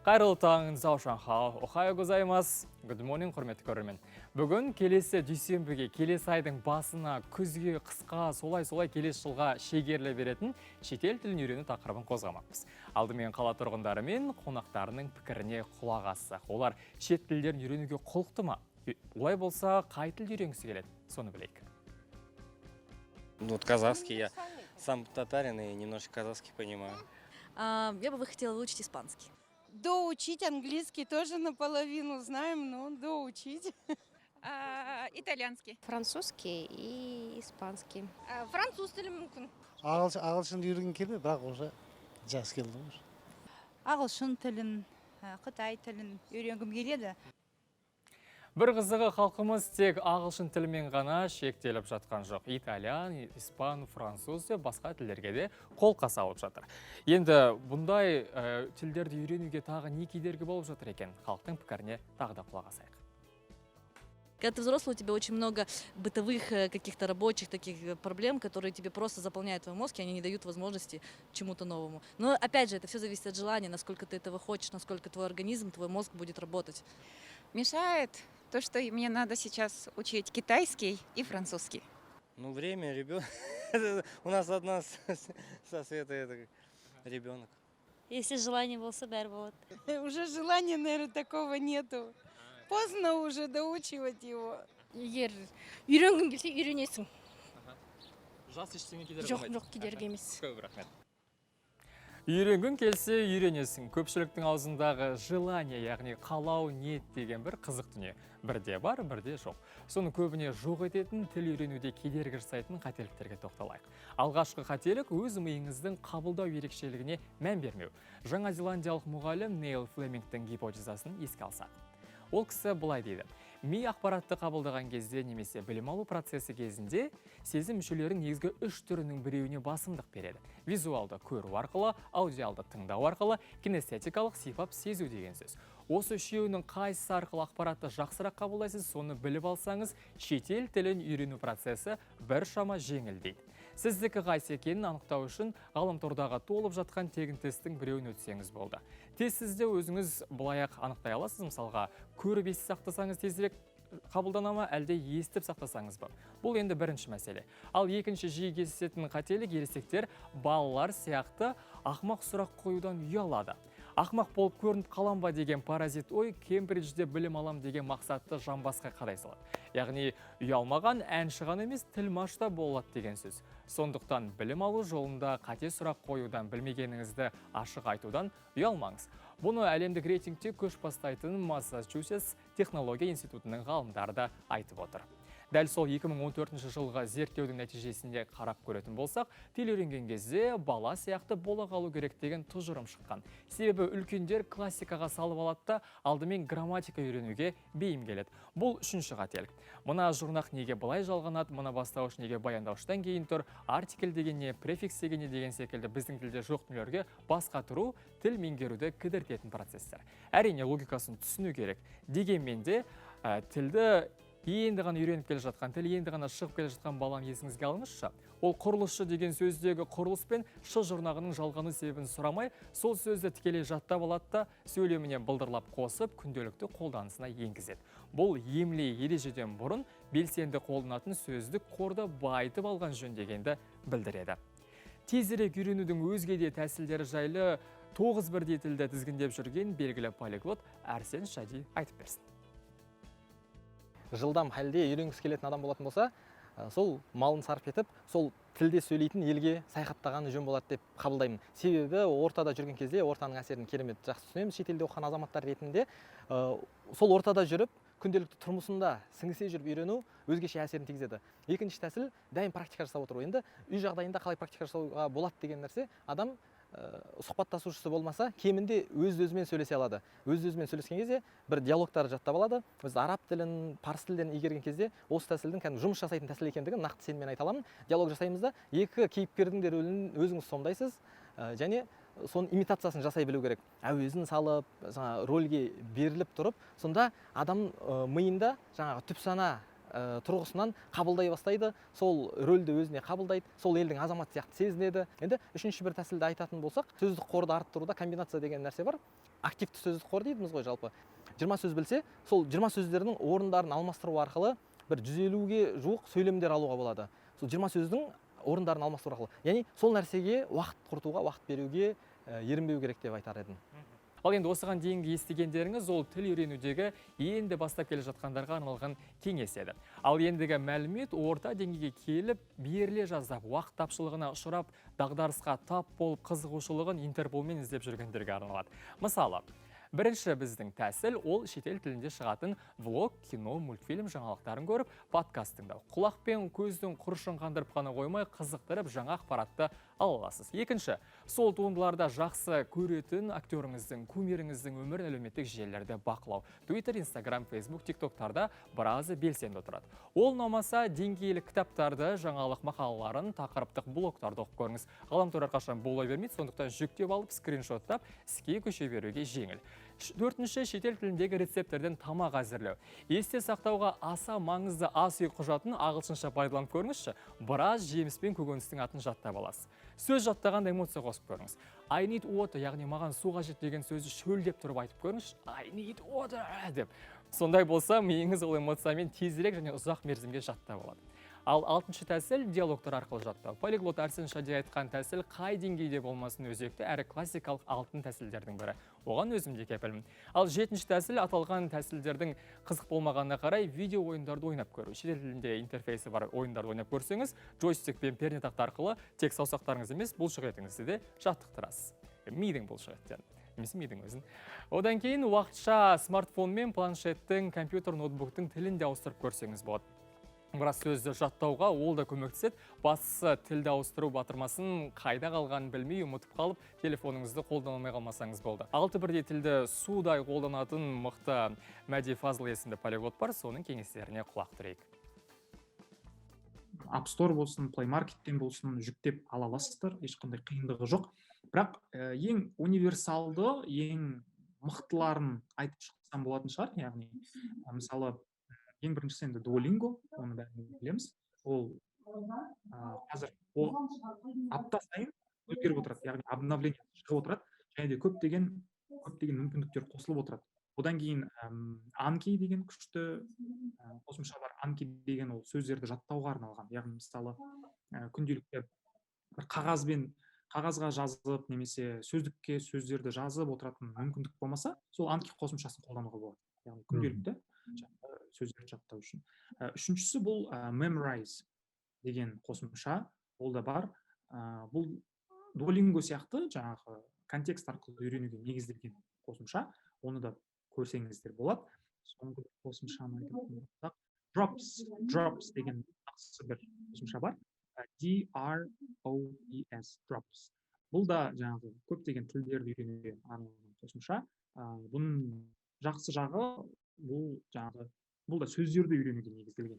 Қайырлы таң, заушанхао, охайо гозаймас. Good morning, құрметті көрермен. Бүгін келесі дүйсенбіге, келесі айдың басына, күзге, қысқа, солай келесі жылға шегерле беретін шетел тілін үйрену тақырыбын қозғамақпыз. Алдымен қала тұрғындары мен қонақтарының пікіріне құлақ ассақ. Олар шет тілдерін үйренуге құлықты ма? Олай болса, қай тілді үйренгісі келеді? Соны білейік. Вот казахский, я сам татарин и немножко казахский понимаю. Я бы хотела выучить испанский. Доучить английский тоже наполовину знаем, но доучить. Итальянский. Французский и испанский. Француз тілі мүмкін. Ағылшын үйренгім келмей, бірақ уже жас келді ғой. Ағылшын тілін, Қытай тілін үйренгім келеді. Бір қызығы халқымыз тек ағылшын тілімен ғана шектеліп жатқан жоқ. Итальян, испан, француз деп басқа тілдерге де қолқа салып жатыр. Енді бұндай тілдерді үйренуге тағы не кедергі болып жатыр екен? Халықтың пікіріне тағы да құлақ асайық. Когда ты взрослый, у тебя очень много бытовых каких-то рабочих таких проблем, которые тебе просто заполняют твой мозг, и они не дают возможности чему-то новому. Но опять же, это все зависит от желания, насколько ты этого хочешь, насколько твой организм, твой мозг будет работать. Мешает то, что мне надо сейчас учить китайский и французский. Ну, время, ребенок. У нас одна со света это ребенок. Если желание было собер, вот. Уже желания, наверное, такого нету. Поздно уже доучивать его. Егер үйренгің келсе үйренесің. Жас ештеңе кедергі болмайды. Жоқ, кедергі емес. Көп рахмет. Үйренгің келсе үйренесің. Көпшіліктің аузындағы желание, яғни қалау, ниет деген бір қызық дүние. Бірде бар, бірде жоқ. Соны көбіне жоқ ететін, тіл үйренуде кедергі жасайтын қателіктерге тоқталайық. Алғашқы қателік өз миыңыздың қабылдау ерекшелігіне мән бермеу. Жаңа Зеландиялық мұғалім Нейл Флемингтің гипотезасын еске алсақ. Ол кісі былай дейді. Ми ақпаратты қабылдаған кезде немесе білім алу процесі кезінде сезім мүшелерінің негізгі үш түрінің біреуіне басымдық береді. Визуалды көру арқылы, аудиалды тыңдау арқылы, кинестетикалық сипап сезу деген сөз. Осы үшеуінің қайсысы арқылы ақпаратты жақсырақ қабылдайсыз, соны біліп алсаңыз, шетел тілін үйрену процесі біршама жеңілдейді. Сіздікі қайсы екенін анықтау үшін ғаламтордағы толып жатқан тегін тесттің біреуін өтсеңіз болды. Тестсізде өзіңіз бұлаяқ анықтай аласыз, мысалға, көріп ести сақтасаңыз тезірек қабылдана ма, әлде естіп сақтасаңыз ба? Бұл енді бірінші мәселе. Ал екінші жиі кездесетін қателік ересектер балалар сияқты ақымақ сұрақ қоюдан ұялады. Ақымақ болып көрініп қалам ба деген паразит ой Кембриджде білім алам деген мақсатты жамбасқа қадай салады. Яғни ұялмаған әнші ғана емес тілмаш та болады деген сөз. Сондықтан білім алу жолында қате сұрақ қоюдан, білмегеніңізді ашық айтудан ұялмаңыз. Бұны әлемдік рейтингте көш бастайтын Массачусетс технология институтының ғалымдары да айтып отыр. Дәл сол 2014 жылғы зерттеудің нәтижесінде қарап көретін болсақ, тіл үйренген кезде бала сияқты бола қалу керек деген тұжырым шыққан. Себебі үлкендер классикаға салып алады да, алдымен грамматика үйренуге бейім келеді. Бұл үшінші қателік. Мына жұрнақ неге былай жалғанады, мына бастауыш неге баяндауыштан кейін тұр, артикль деген не, префикс деген не деген секілді біздің тілде жоқ дүниелерге бас қатыру тіл меңгеруді кідіртетін процестер. Әрине логикасын түсіну керек. Дегенмен де тілді енді ғана үйреніп келе жатқан, тіл енді ғана шығып келе жатқан балам есіңізге алыңызшы. Ол құрылысшы деген сөздегі құрылыс пен шы жұрнағының жалғану себебін сұрамай, сол сөзді тікелей жаттап алады да, сөйлеміне былдырлап қосып, күнделікті қолданысына енгізеді. Бұл емле ережеден бұрын белсенді қолданатын сөздік қорды байытып алған жөн дегенді білдіреді. Тезірек үйренудің өзге де тәсілдері жайлы 9 бірдей тілді тізгіндеп жүрген белгілі полиглот Арсен Шади айтып берсін. Жылдам халде үйренгісі келетін адам болатын болса, сол малын сарп етіп, сол тілде сөйлейтін елге саяхаттағаны жөн болады деп қабылдаймын. Себебі ортада жүрген кезде ортаның әсерін керемет жақсы түсінеміз. Шетелде оқыған азаматтар ретінде сол ортада жүріп, күнделікті тұрмысында сіңісе жүріп үйрену өзгеше әсерін тигізеді. Екінші тәсіл дайын практика жасап отыру. Енді үй жағдайында қалай практика жасауға болады деген нәрсе, адам сұхбаттасушысы болмаса, кемінде өз-өзімен сөйлесе алады. Өз-өзімен сөйлескен кезде бір диалогтарды жаттап алады. Біз араб тілін, парсы тілдерін игерген кезде осы тәсілдің жұмыс жасайтын тәсіл екендігін нақты сеніммен айта аламын. Диалог жасаймыз да, екі кейіпкердің де рөлін өзіңіз сомдайсыз және соның имитациясын жасай білу керек. Әуезін салып, рөлге беріліп тұрып, сонда адам миында түп сана тұрғысынан қабылдай бастайды, сол рөлді өзіне қабылдайды, сол елдің азаматы сияқты сезінеді. Енді үшінші бір тәсілді айтатын болсақ, сөздік қорды арттыруда комбинация деген нәрсе бар. активті сөздік қор дейміз ғой жалпы. 20 сөз білсе, сол 20 сөздердің орындарын алмастыру арқылы бір 150-ге жуық сөйлемдер алуға болады. Сол 20 сөздің орындарын алмастыру арқылы. Яғни сол нәрсеге уақыт құртуға, уақыт беруге ерінбеу керек деп айтар едім. Ал енді осыған дейінгі естігендеріңіз ол тіл үйренудегі енді бастап келе жатқандарға арналған кеңес еді. Ал ендігі мәлімет орта деңгейге келіп, беріле жаздап, уақыт тапшылығына ұшырап, дағдарысқа тап болып қызығушылығын Интерполмен іздеп жүргендерге арналады. Мысалы, бірінші біздің тәсіл ол шетел тілінде шығатын влог, кино, мультфильм жаңалықтарын көріп, подкаст тыңдау. Құлақ пен көздің құрышын қандырып қана қоймай, қызықтырып жаңа ақпаратты ала аласыз. Екінші, сол туындыларда жақсы көретін актеріңіздің, кумиріңіздің өмірін әлеуметтік желілерде бақылау. Twitter, Instagram, Facebook, TikToktарда біразы белсенді отырады. Ол ұнамаса, деңгейлі кітаптарды, жаңалық мақалаларын, тақырыптық блогтарды оқып көріңіз. Ғаламтор әрқашан бола бермейді, сондықтан жүктеп алып, скриншоттап, іске көше беруге жеңіл. Төртінші, шетел тіліндегі рецепттерден тамақ әзірлеу. Есте сақтауға аса маңызды ас үй құжатын ағылшынша пайдаланып көріңізші, біраз жеміс пен көкөністің атын жаттап аласыз. Сөз жаттағанда эмоция қосып көріңіз. I need water, яғни маған су қажет деген сөзді шөлдеп тұрып айтып көріңіз. I need water деп. Сондай болса, миыңыз ол эмоциямен тезірек және ұзақ мерзімге жаттап алады. Ал алтыншы тәсіл диалогтар арқылы жаттау. Полиглот Арсен Шади айтқан тәсіл қай деңгейде болмасын өзекті әрі классикалық алтын тәсілдердің бірі. Оған өзім де кепілмін. Ал жетінші тәсіл аталған тәсілдердің қызық болмағанына қарай видео ойындарды ойнап көру. Шетел тілінде интерфейсі бар ойындарды ойнап көрсеңіз, джойстик пен пернетақта арқылы тек саусақтарыңыз емес, бұлшық етіңізді де жаттықтырасыз. Мидың бұлшық еттен. Немесе мидың өзін. Одан кейін уақытша смартфон мен планшеттің, компьютер, ноутбуктың тілінде ауыстырып көрсеңіз болады. Біраз сөзді жаттауға ол да көмектеседі. Бастысы тілді ауыстыру батырмасын қайда қалғанын білмей ұмытып қалып, телефоныңызды қолданылмай қалмасаңыз болды. 6-бірдей тілді судай қолданатын мықты Мәди Фазыл есімді полиглот бар, соның кеңестеріне құлақ түрейік. App Store болсын, Play Market'тен болсын жүктеп ала аласыздар, ешқандай қиындығы жоқ. Бірақ ең универсалды, ең мықтыларын айтып шықсам болатын шығар. Яғни, мысалы, ең біріншісі енді Duolingo, оны бәріміз білеміз. Ол қазір апта сайын өзгеріп отырады, яғни обновление шығып отырады, және де көптеген мүмкіндіктер қосылып отырады. Одан кейін Anki деген күшті қосымша бар. Anki деген ол сөздерді жаттауға арналған. Яғни мысалы күнделікті бір қағазға жазып, немесе сөздікке сөздерді жазып отыратын мүмкіндік болмаса, сол Anki қосымшасын қолдануға болады. Яғни күнделікті сөздерді жаттау үшін. Үшіншісі бұл Memrise деген қосымша, ол да бар. Бұл Duolingo сияқты жаңағы контекст арқылы үйренуге негізделген қосымша, оны да көрсеңіздер болады. Соңғы қосымшаны айтатын болсақ, Drops деген жақсы бір қосымша бар. DROPS, Drops. Бұл да жаңағы көптеген тілдерді үйренуге арналған қосымша. Бұның жақсы жағы бұл да сөздерді үйренуге негізделген